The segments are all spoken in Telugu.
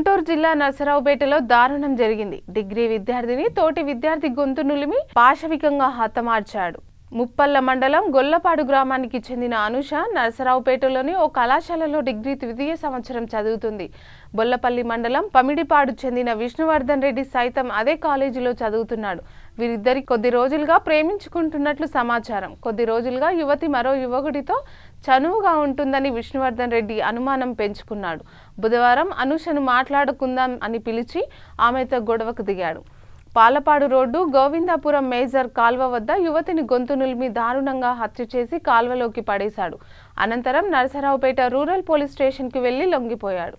గుంటూరు జిల్లా నర్సరావుపేటలో దారుణం జరిగింది. డిగ్రీ విద్యార్థిని తోటి విద్యార్థి గొంతు నులిమి పాశవికంగా హతమార్చాడు. ముప్పల్ల మండలం గొల్లపాడు గ్రామానికి చెందిన అనుష నర్సరావుపేటలోని ఓ కళాశాలలో డిగ్రీ ద్వితీయ సంవత్సరం చదువుతుంది. బొల్లపల్లి మండలం పమిడిపాడు చెందిన విష్ణువర్ధన్ రెడ్డి సైతం అదే కాలేజీలో చదువుతున్నాడు. వీరిద్దరి కొద్ది రోజులుగా ప్రేమించుకుంటున్నట్లు సమాచారం. కొద్ది రోజులుగా యువతి మరో యువకుడితో చనువుగా ఉంటుందని విష్ణువర్ధన్ రెడ్డి అనుమానం పెంచుకున్నాడు. బుధవారం అనుషను మాట్లాడుకుందాం అని పిలిచి ఆమెతో గొడవకు దిగాడు. పాలపాడు రోడ్డు గోవిందాపురం మేజర్ కాల్వ వద్ద యువతిని గొంతు నులిమి దారుణంగా హత్య చేసి కాల్వలోకి పడేశాడు. అనంతరం నర్సరావుపేట రూరల్ పోలీస్ స్టేషన్కి వెళ్లి లొంగిపోయాడు.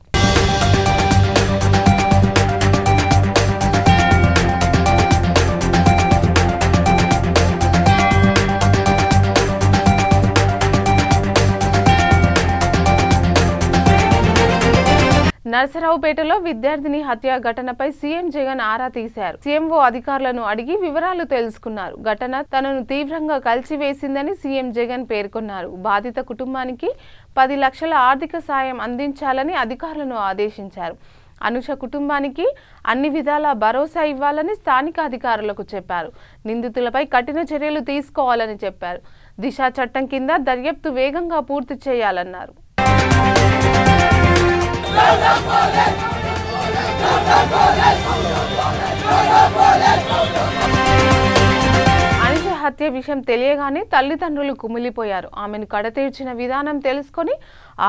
నర్సరావుపేటలో విద్యార్థిని హత్య ఘటనపై సీఎం జగన్ ఆరా తీశారు. సీఎంఓ అధికారులను అడిగి వివరాలు తెలుసుకున్నారు. ఘటన తనను తీవ్రంగా కలిసివేసిందని సీఎం జగన్ పేర్కొన్నారు. బాధిత కుటుంబానికి 10 లక్షల ఆర్థిక సాయం అందించాలని అధికారులను ఆదేశించారు. అనుష కుటుంబానికి అన్ని విధాల భరోసా ఇవ్వాలని స్థానిక అధికారులకు చెప్పారు. నిందితులపై కఠిన చర్యలు తీసుకోవాలని చెప్పారు. దిశ చట్టం కింద దర్యాప్తు వేగంగా పూర్తి చేయాలన్నారు. అనుష హత్య విషయం తెలియగానే తల్లిదండ్రులు కుమిలిపోయారు. ఆమెను కడతీర్చిన విధానం తెలుసుకొని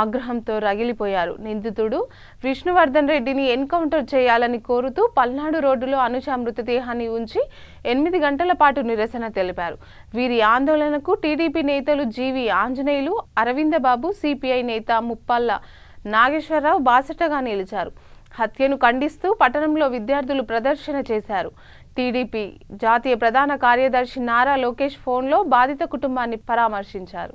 ఆగ్రహంతో రగిలిపోయారు. నిందితుడు విష్ణువర్ధన్ రెడ్డిని ఎన్కౌంటర్ చేయాలని కోరుతూ పల్నాడు రోడ్డులో అనుష మృతదేహాన్ని ఉంచి 8 గంటల పాటు నిరసన తెలిపారు. వీరి ఆందోళనకు టీడీపీ నేతలు జీవి ఆంజనేయులు, అరవిందబాబు, సిపిఐ నేత ముప్పల్ల నాగేశ్వరరావు బాసటగా నిలిచారు. హత్యను ఖండిస్తూ పట్టణంలో విద్యార్థులు ప్రదర్శన చేశారు. టీడీపీ జాతీయ ప్రధాన కార్యదర్శి నారా లోకేష్ ఫోన్లో బాధిత కుటుంబాన్ని పరామర్శించారు.